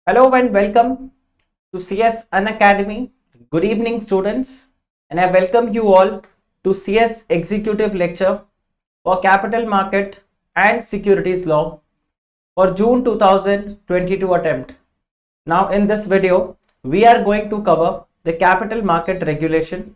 Hello and welcome to CS Unacademy. Good evening, students, and I welcome you all to CS Executive Lecture for Capital Market and Securities Law for June 2022 attempt. Now, in this video, we are going to cover the capital market regulation.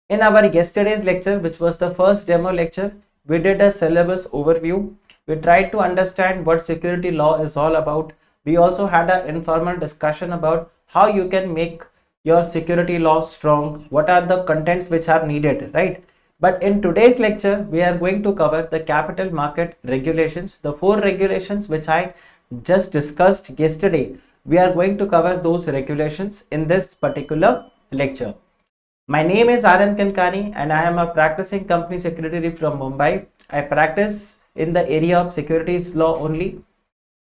In our yesterday's lecture, which was the first demo lecture, we did a syllabus overview. We tried to understand what security law is all about. We also had an informal discussion about how you can make your security law strong, what are the contents which are needed, right? But in today's lecture, we are going to cover the capital market regulations, the four regulations which I just discussed yesterday. We are going to cover those regulations in this particular lecture. My name is Anand Kankani and I am a practicing company secretary from Mumbai. I practice in the area of securities law only.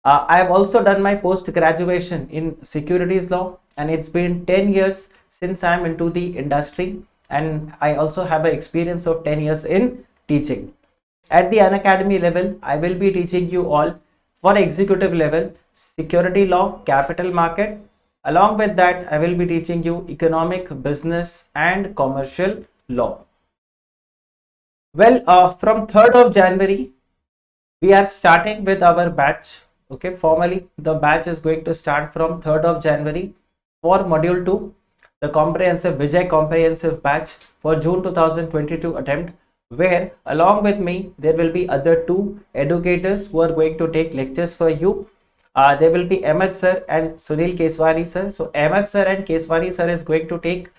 I have also done my post graduation in securities law, and it's been 10 years since I am into the industry, and I also have an experience of 10 years in teaching. At the Unacademy level, I will be teaching you all for executive level security law, capital market. Along with that, I will be teaching you economic, business and commercial law. Well, from 3rd of January, we are starting with our batch. Okay, formally the batch is going to start from 3rd of January for module 2, the comprehensive Vijay comprehensive batch for June 2022 attempt, where along with me there will be other two educators who are going to take lectures for you. There will be Ahmed sir and Sunil Keswani sir. So Ahmed sir and Keswani sir is going to take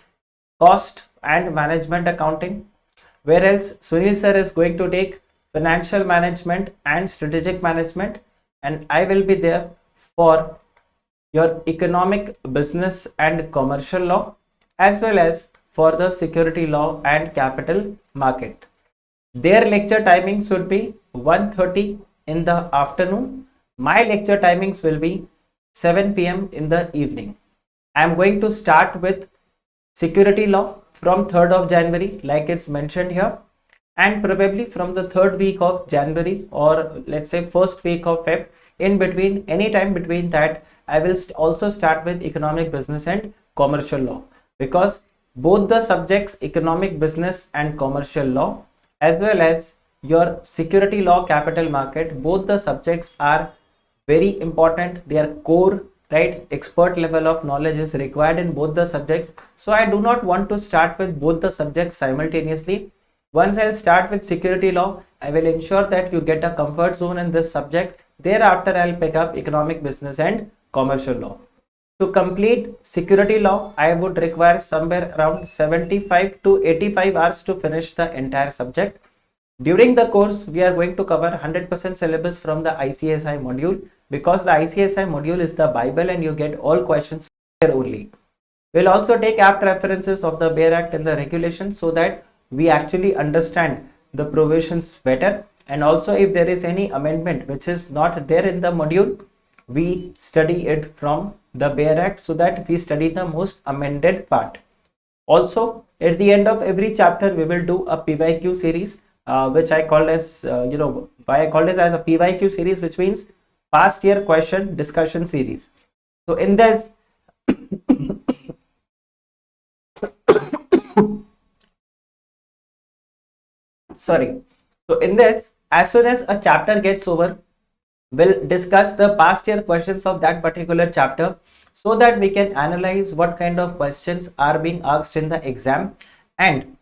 cost and management accounting, whereas Sunil sir is going to take financial management and strategic management, and I will be there for your economic, business and commercial law, as well as for the security law and capital market. Their lecture timings would be 1:30 in the afternoon. My lecture timings will be 7 p.m. in the evening. I am going to start with security law from 3rd of January, like it's mentioned here, and probably from the 3rd week of January, or let's say 1st week of Feb, in between, any time between that, I will also start with economic, business and commercial law, because both the subjects economic, business and commercial law, as well as your security law, capital market, both the subjects are very important. They are core, right? Expert level of knowledge is required in both the subjects. So I do not want to start with both the subjects simultaneously. Once I'll start with security law, I will ensure that you get a comfort zone in this subject. Thereafter, I'll pick up economic, business and commercial law. To complete security law, I would require somewhere around 75 to 85 hours to finish the entire subject. During the course, we are going to cover 100% syllabus from the ICSI module, because the ICSI module is the Bible and you get all questions here only. We'll also take apt references of the Bear Act and the regulations so that we actually understand the provisions better, and also if there is any amendment which is not there in the module, we study it from the Bear Act so that we study the most amended part. Also, at the end of every chapter, we will do a PYQ series, which I called as, why I called it as a PYQ series, which means past year question discussion series. So in this, sorry. So in this, as soon as a chapter gets over, we'll discuss the past year questions of that particular chapter so that we can analyze what kind of questions are being asked in the exam and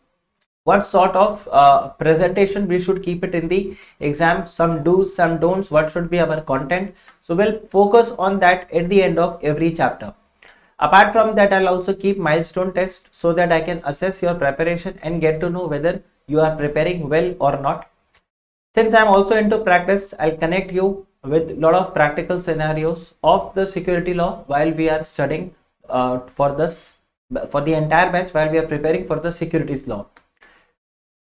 what sort of presentation we should keep it in the exam, some do's, some don'ts, what should be our content. So we'll focus on that at the end of every chapter. Apart from that, I'll also keep milestone tests so that I can assess your preparation and get to know whether you are preparing well or not. Since I'm also into practice, I'll connect you with a lot of practical scenarios of the security law while we are studying for the entire batch, while we are preparing for the securities law.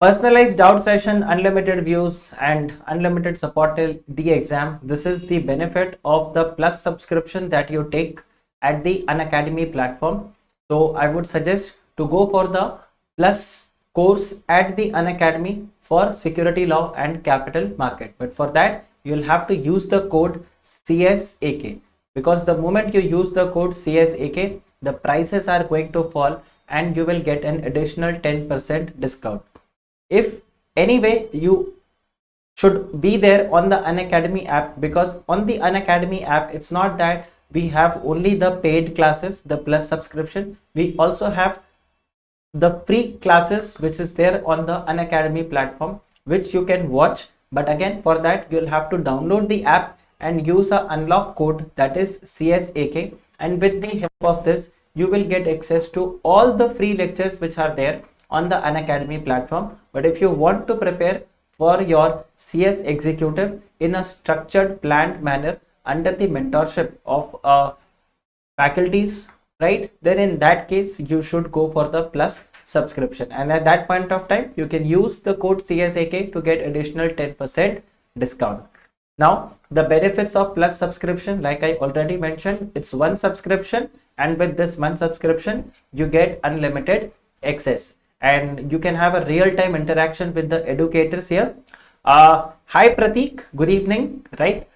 Personalized doubt session, unlimited views and unlimited support till the exam. This is the benefit of the plus subscription that you take at the Unacademy platform. So I would suggest to go for the plus course at the Unacademy for security law and capital market. But for that, you'll have to use the code CSAK. because the moment you use the code CSAK, the prices are going to fall and you will get an additional 10% discount. If anyway, you should be there on the Unacademy app, because on the Unacademy app, it's not that we have only the paid classes, the plus subscription, we also have the free classes which is there on the Unacademy platform, which you can watch. But again, for that you'll have to download the app and use a unlock code, that is CSAK, and with the help of this you will get access to all the free lectures which are there on the Unacademy platform. But if you want to prepare for your CS executive in a structured, planned manner under the mentorship of faculties, right, then in that case you should go for the plus subscription, and at that point of time you can use the code CSAK to get additional 10% discount. Now the benefits of plus subscription, like I already mentioned, it's one subscription, and with this one subscription you get unlimited access and you can have a real-time interaction with the educators here. Hi Pratik, good evening, right?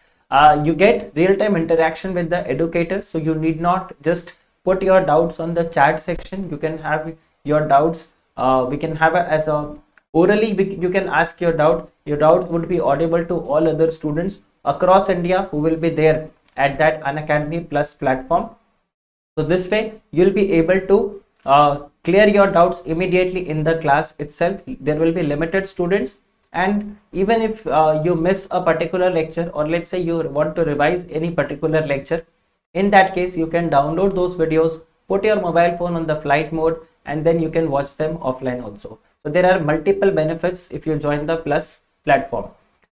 You get real-time interaction with the educators, so you need not just put your doubts on the chat section. You can have your doubts, we can have as a orally, you can ask your doubt. Your doubts would be audible to all other students across India who will be there at that Unacademy Plus platform. So this way you'll be able to clear your doubts immediately in the class itself. There will be limited students, and even if you miss a particular lecture, or let's say you want to revise any particular lecture, in that case you can download those videos, put your mobile phone on the flight mode, and then you can watch them offline also. So there are multiple benefits if you join the plus platform.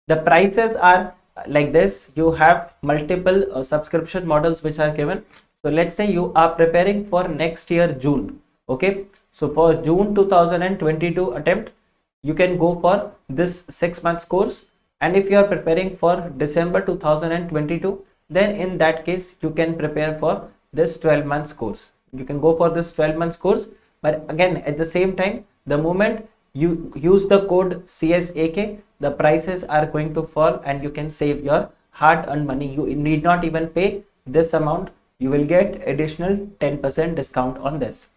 The prices are like this. You have multiple subscription models which are given. So let's say you are preparing for next year June, okay, so for June 2022 attempt you can go for this 6 months course, and if you are preparing for December 2022, then in that case you can prepare for this 12 months course. You can go for this 12 months course, but again at the same time, the moment you use the code CSAK, the prices are going to fall and you can save your hard earned money. You need not even pay this amount, you will get additional 10% discount on this.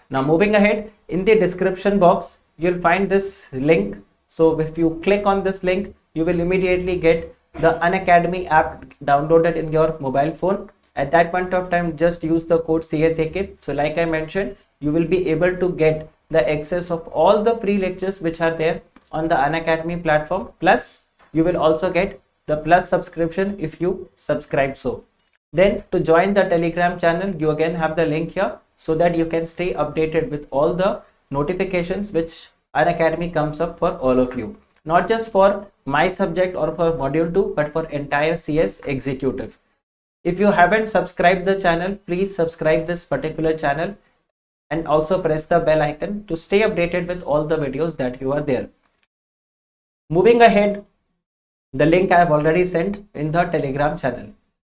Now moving ahead, in the description box you'll find this link. So if you click on this link, you will immediately get the Unacademy app downloaded in your mobile phone. At that point of time, just use the code CSAK. So like I mentioned, you will be able to get the access of all the free lectures which are there on the Unacademy platform, plus you will also get the plus subscription if you subscribe. So then to join the Telegram channel, you again have the link here, so that you can stay updated with all the notifications which Unacademy comes up for all of you, not just for my subject or for module 2, but for entire CS executive. If you haven't subscribed the channel, please subscribe this particular channel and also press the bell icon to stay updated with all the videos that you are there. Moving ahead, the link I have already sent in the Telegram channel.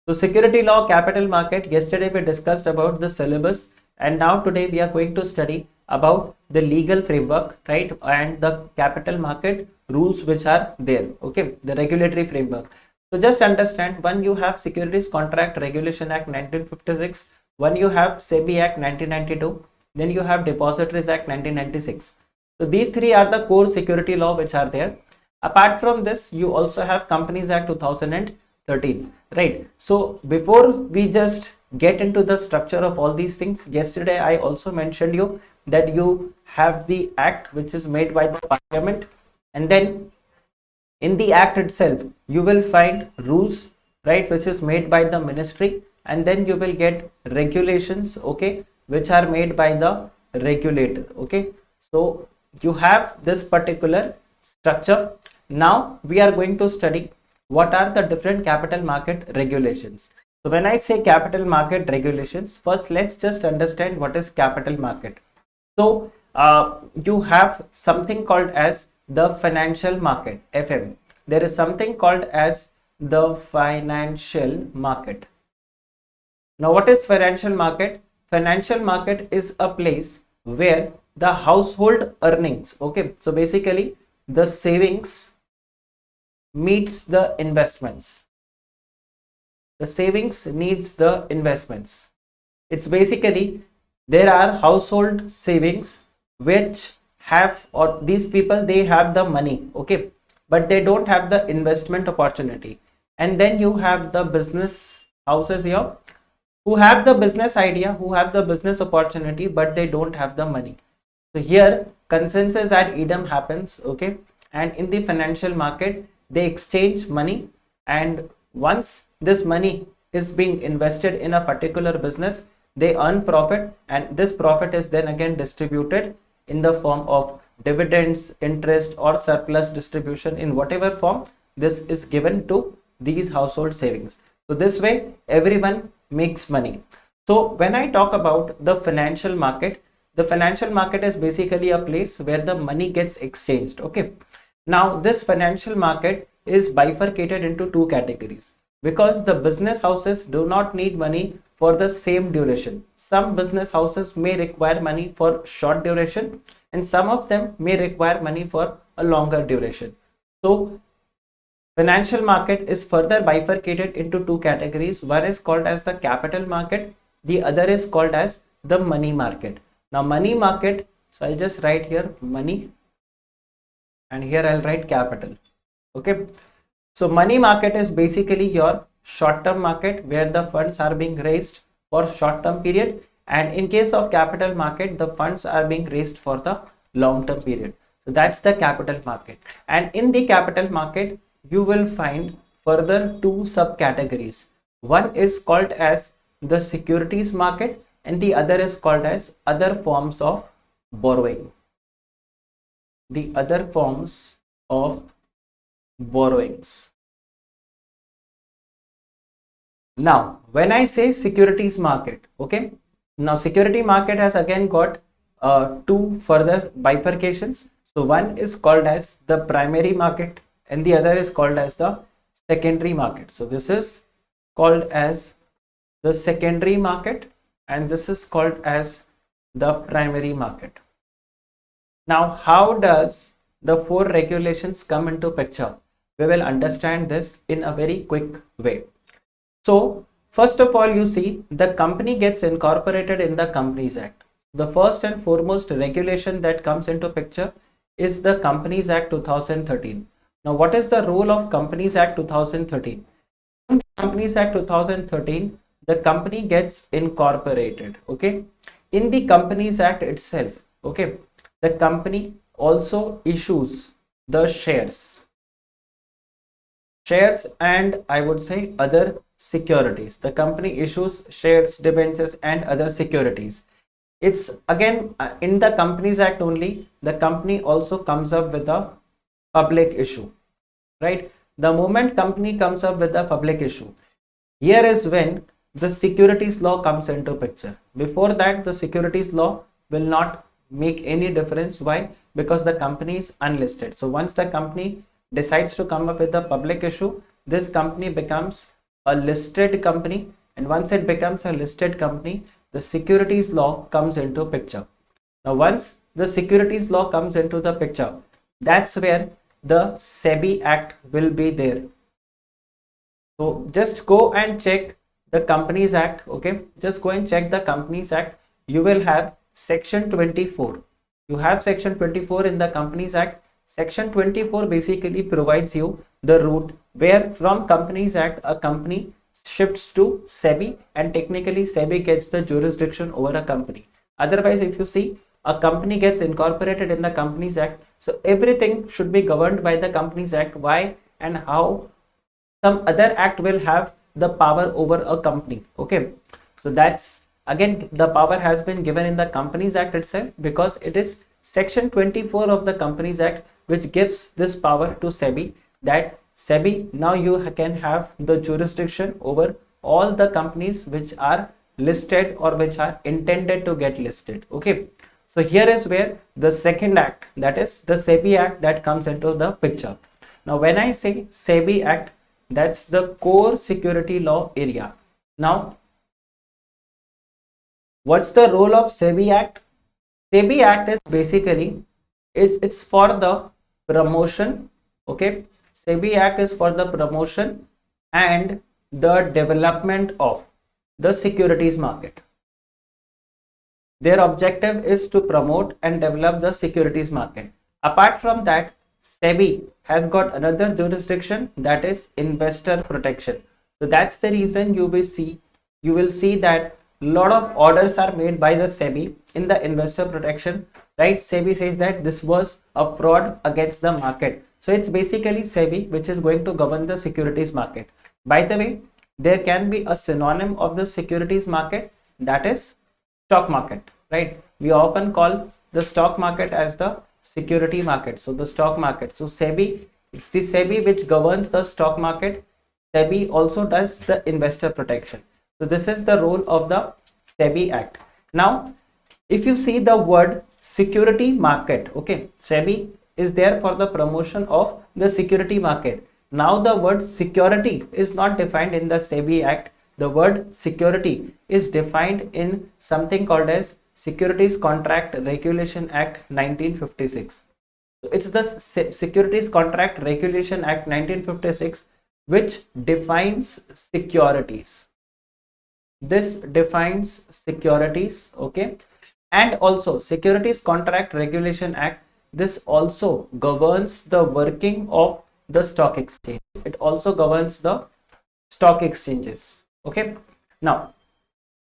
So security law, capital market, yesterday we discussed about the syllabus, and now today we are going to study about the legal framework, right, and the capital market rules which are there, okay, the regulatory framework. So just understand, one you have Securities Contract Regulation Act 1956, one you have Sebi Act 1992, then you have Depositories Act 1996. So these three are the core security law which are there. Apart from this, you also have Companies Act 2013, right? So before we just get into the structure of all these things, yesterday I also mentioned you that you have the act which is made by the parliament, and then in the act itself you will find rules, right, which is made by the ministry, and then you will get regulations, okay, which are made by the regulator, okay. So you have this particular structure. Now we are going to study what are the different capital market regulations. So when I say capital market regulations, first let's just understand what is capital market. So you have something called as the financial market, FM. There is something called as the financial market. Now what is financial market? Financial market is a place where the household earnings, okay, so basically the savings meets the investments. The savings needs the investments. It's basically there are household savings which have, or these people they have the money, okay, but they don't have the investment opportunity. And then you have the business houses here who have the business idea, who have the business opportunity, but they don't have the money. So here consensus ad idem happens, okay, and in the financial market they exchange money, and once this money is being invested in a particular business, they earn profit, and this profit is then again distributed in the form of dividends, interest, or surplus distribution. In whatever form this is given to these household savings. So this way everyone makes money. So when I talk about the financial market is basically a place where the money gets exchanged, okay. Now this financial market is bifurcated into two categories, because the business houses do not need money for the same duration. Some business houses may require money for short duration, and some of them may require money for a longer duration. So financial market is further bifurcated into two categories. One is called as the capital market, the other is called as the money market. Now money market, so I'll just write here money, and here I'll write capital, okay. So money market is basically your short-term market where the funds are being raised for short-term period, and in case of capital market the funds are being raised for the long-term period. So that's the capital market, and in the capital market you will find further two subcategories. One is called as the securities market, and the other is called as other forms of borrowing. The other forms of borrowings. Now when I say securities market, okay, now security market has again got two further bifurcations. So one is called as the primary market, and the other is called as the secondary market. So this is called as the secondary market, and this is called as the primary market. Now how does the four regulations come into picture? We will understand this in a very quick way. So first of all, you see the company gets incorporated in the Companies Act. The first and foremost regulation that comes into picture is the Companies Act 2013. Now what is the role of Companies Act 2013? In Companies Act 2013, the company gets incorporated, okay. In the Companies Act itself, okay, the company also issues the shares and I would say other securities. The company issues shares, debentures, and other securities. It's again in the Companies Act only, the company also comes up with a public issue, right? The moment company comes up with a public issue, here is when the securities law comes into picture. Before that, the securities law will not make any difference. Why? Because the company is unlisted. So once the company decides to come up with a public issue, this company becomes a listed company, and once it becomes a listed company, the securities law comes into picture. Now once the securities law comes into the picture, that's where the Sebi Act will be there. So just go and check the Companies Act, okay, just go and check the Companies Act. You will have section 24. You have section 24 in the Companies Act. Section 24 basically provides you the route where from Companies Act a company shifts to Sebi, and technically Sebi gets the jurisdiction over a company. Otherwise, if you see, a company gets incorporated in the Companies Act, so everything should be governed by the Companies Act. Why and how some other act will have the power over a company, okay. So that's again the power has been given in the Companies Act itself, because it is section 24 of the Companies Act which gives this power to Sebi, that Sebi now you can have the jurisdiction over all the companies which are listed or which are intended to get listed, okay. So here is where the second act, that is the Sebi Act, that comes into the picture. Now when I say Sebi Act, that's the core security law area. Now what's the role of Sebi Act? Sebi Act is basically it's for the promotion, okay. Sebi Act is for the promotion and the development of the securities market. Their objective is to promote and develop the securities market. Apart from that, SEBI has got another jurisdiction, that is investor protection. So that's the reason you will see that a lot of orders are made by the SEBI in the investor protection, right? SEBI says that this was a fraud against the market. So it's basically SEBI which is going to govern the securities market. By the way, there can be a synonym of the securities market, that is stock market, right? We often call the stock market as the security market. So the stock market. So SEBI, it's the SEBI which governs the stock market. SEBI also does the investor protection. So this is the role of the Sebi Act. Now, if you see the word security market, okay, SEBI is there for the promotion of the security market. Now the word security is not defined in the Sebi Act. The word security is defined in something called as Securities Contract Regulation Act 1956. So it's the Securities Contract Regulation Act 1956 which defines securities. This defines securities, okay, and also Securities Contract Regulation Act, this also governs the working of the stock exchange. It also governs the stock exchanges, okay. Now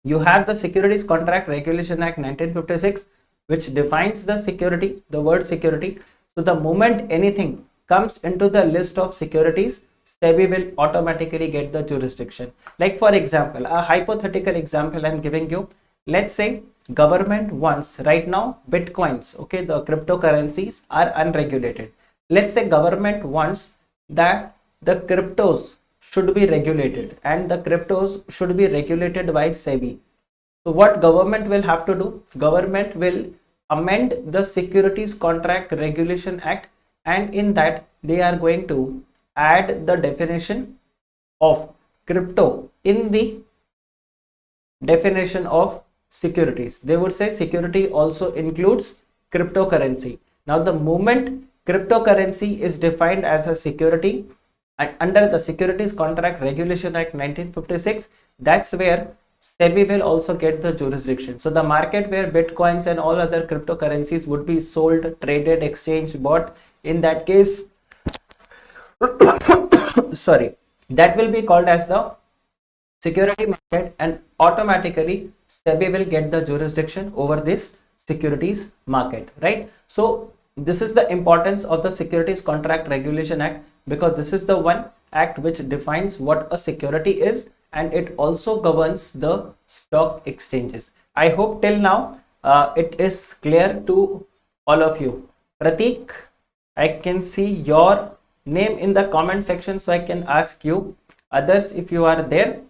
you have the Securities Contract Regulation Act 1956 which defines the security, the word security. So the moment anything comes into the list of securities, SEBI will automatically get the jurisdiction. Like for example, a hypothetical example I'm giving you. Let's say government wants right now bitcoins, okay, the cryptocurrencies are unregulated. Let's say government wants that the cryptos should be regulated and the cryptos should be regulated by SEBI. So what government will have to do? Government will amend the Securities Contract Regulation Act, and in that they are going to add the definition of crypto in the definition of securities. They would say security also includes cryptocurrency. Now the moment cryptocurrency is defined as a security and under the Securities Contract Regulation Act 1956, that's where SEBI will also get the jurisdiction. So the market where bitcoins and all other cryptocurrencies would be sold, traded, exchanged, bought, in that case sorry, that will be called as the security market, and automatically SEBI will get the jurisdiction over this securities market, right? So this is the importance of the Securities Contract Regulation Act, because this is the one act which defines what a security is, and it also governs the stock exchanges. I hope till now it is clear to all of you. Pratik, I can see your name in the comment section, so I can ask you. Others, if you are there,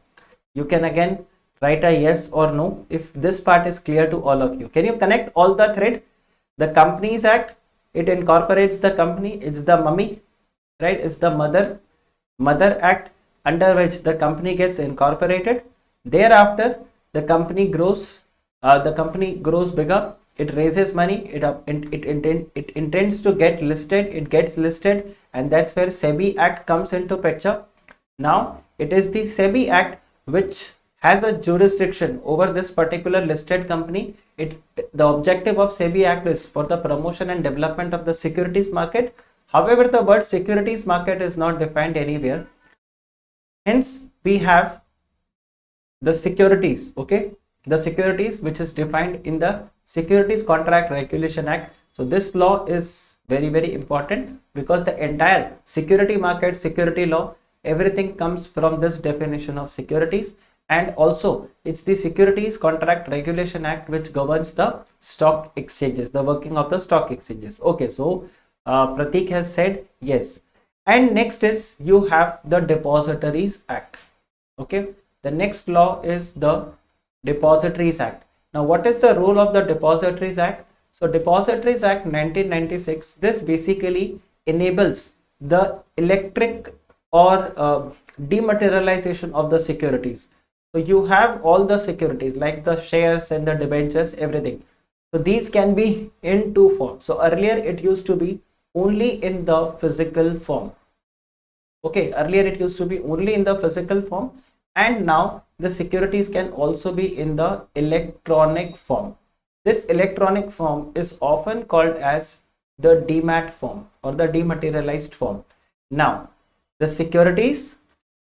you can again write a yes or no if this part is clear to all of you. Can you connect all the thread? The Companies Act, it incorporates the company, it's the mummy, right? It's the mother act under which the company gets incorporated. Thereafter the company grows bigger, it raises money, it intends to get listed, it gets listed, and that's where Sebi Act comes into picture. Now it is the Sebi Act which has a jurisdiction over this particular listed company. The objective of Sebi Act is for the promotion and development of the securities market. However, the word securities market is not defined anywhere. Hence, we have the securities, okay, the securities which is defined in the Securities Contract Regulation Act. So this law is very, very important because the entire security market, security law, everything comes from this definition of securities. And also it's the Securities Contract Regulation Act which governs the stock exchanges, the working of the stock exchanges. Okay, so Pratik has said yes. And next is you have the Depositories Act. Okay, the next law is the Depositories Act. Now what is the role of the Depositories Act? So Depositories Act 1996, this basically enables the electric or dematerialization of the securities. So you have all the securities like the shares and the debentures, everything. So these can be in two forms. So earlier it used to be only in the physical form. Okay, earlier it used to be only in the physical form, and now the securities can also be in the electronic form. This electronic form is often called as the demat form or the dematerialized form. Now the securities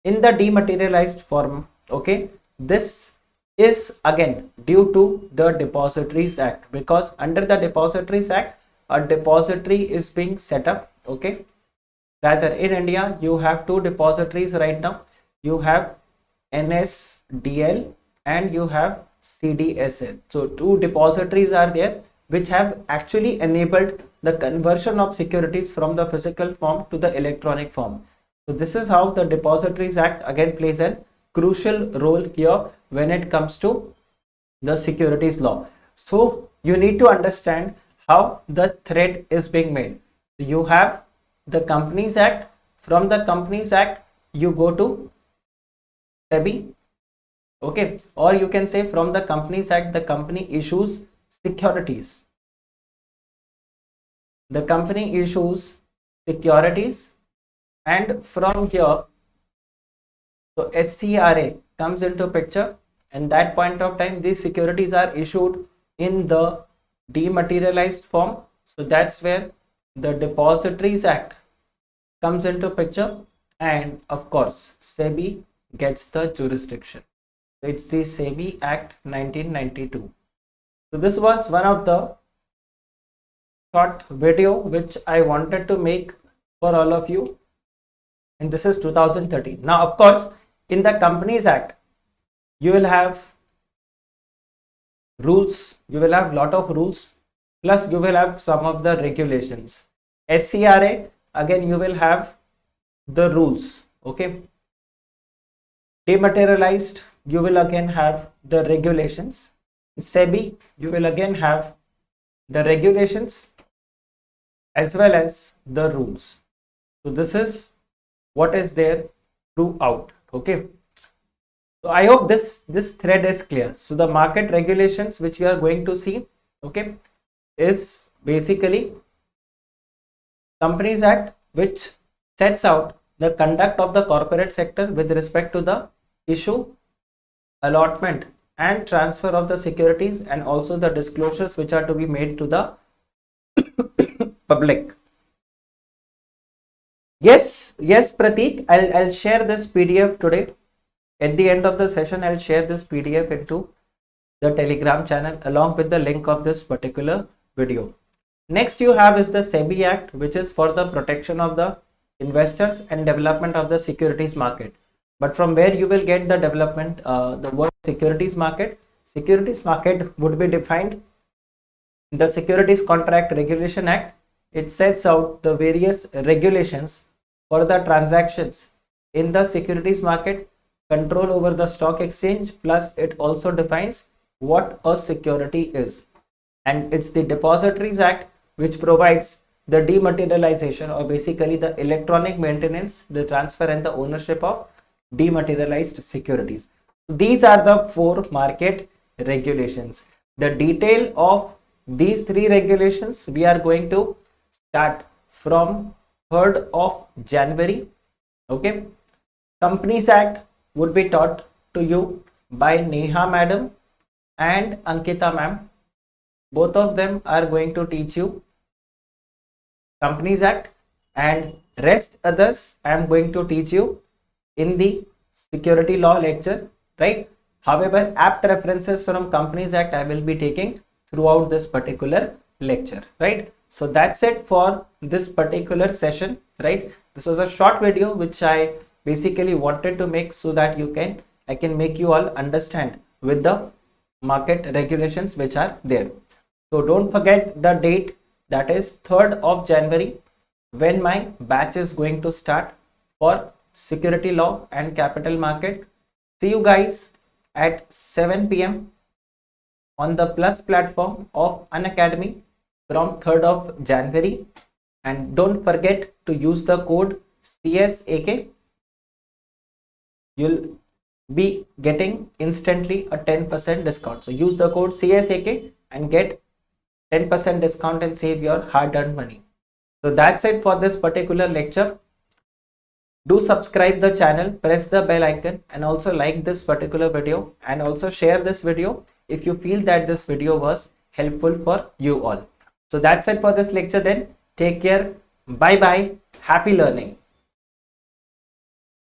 in the dematerialized form, okay, this is again due to the Depositories Act, because under the Depositories Act a depository is being set up. Okay, rather in India you have two depositories right now. You have NSDL and you have CDSL. So two depositories are there which have actually enabled the conversion of securities from the physical form to the electronic form. So this is how the Depositories Act again plays a crucial role here when it comes to the securities law. So you need to understand how the thread is being made. You have the Companies Act. From the Companies Act you go to Sebi, okay, or you can say from the Companies Act the company issues securities. The company issues securities, and from here, so SCRA comes into picture, and that point of time these securities are issued in the dematerialized form. So that's where the Depositories Act comes into picture, and of course Sebi gets the jurisdiction. So it's the Sebi Act 1992. So this was one of the short video which I wanted to make for all of you, and this is 2013. Now of course in the Companies Act you will have rules, you will have lot of rules, plus you will have some of the regulations. SCRA, again you will have the rules, okay. Dematerialized, you will again have the regulations. Sebi, you will again have the regulations as well as the rules. So this is what is there throughout, okay. So I hope this thread is clear. So the market regulations which you are going to see, okay, is basically Companies Act, which sets out the conduct of the corporate sector with respect to the issue, allotment and transfer of the securities, and also the disclosures which are to be made to the public. Yes, Prateek, I'll share this PDF today. At the end of the session, I'll share this PDF into the Telegram channel along with the link of this particular video. Next you have is the Sebi Act, which is for the protection of the investors and development of the securities market. But from where you will get the development, the word securities market? Securities market would be defined in the Securities Contract Regulation Act. It sets out the various regulations for the transactions in the securities market, control over the stock exchange, plus it also defines what a security is. And it's the Depositories Act which provides the dematerialization, or basically the electronic maintenance, the transfer and the ownership of dematerialized securities. These are the four market regulations. The detail of these three regulations we are going to start from 3rd of January. Okay. Companies Act would be taught to you by Neha madam and Ankita ma'am. Both of them are going to teach you Companies Act, and rest others I am going to teach you in the security law lecture, right? However, apt references from Companies Act I will be taking throughout this particular lecture, right? So that's it for this particular session, right? This was a short video which I basically wanted to make so that I can make you all understand with the market regulations which are there. So don't forget the date, that is 3rd of January, when my batch is going to start for security law and capital market. See you guys at 7 p.m. on the Plus platform of Unacademy from 3rd of January, and don't forget to use the code CSAK. You'll be getting instantly a 10% discount. So use the code CSAK and get 10% discount and save your hard-earned money. So that's it for this particular lecture. Do subscribe the channel, press the bell icon, and also like this particular video, and also share this video if you feel that this video was helpful for you all. So that's it for this lecture then. Take care. Bye bye. Happy learning.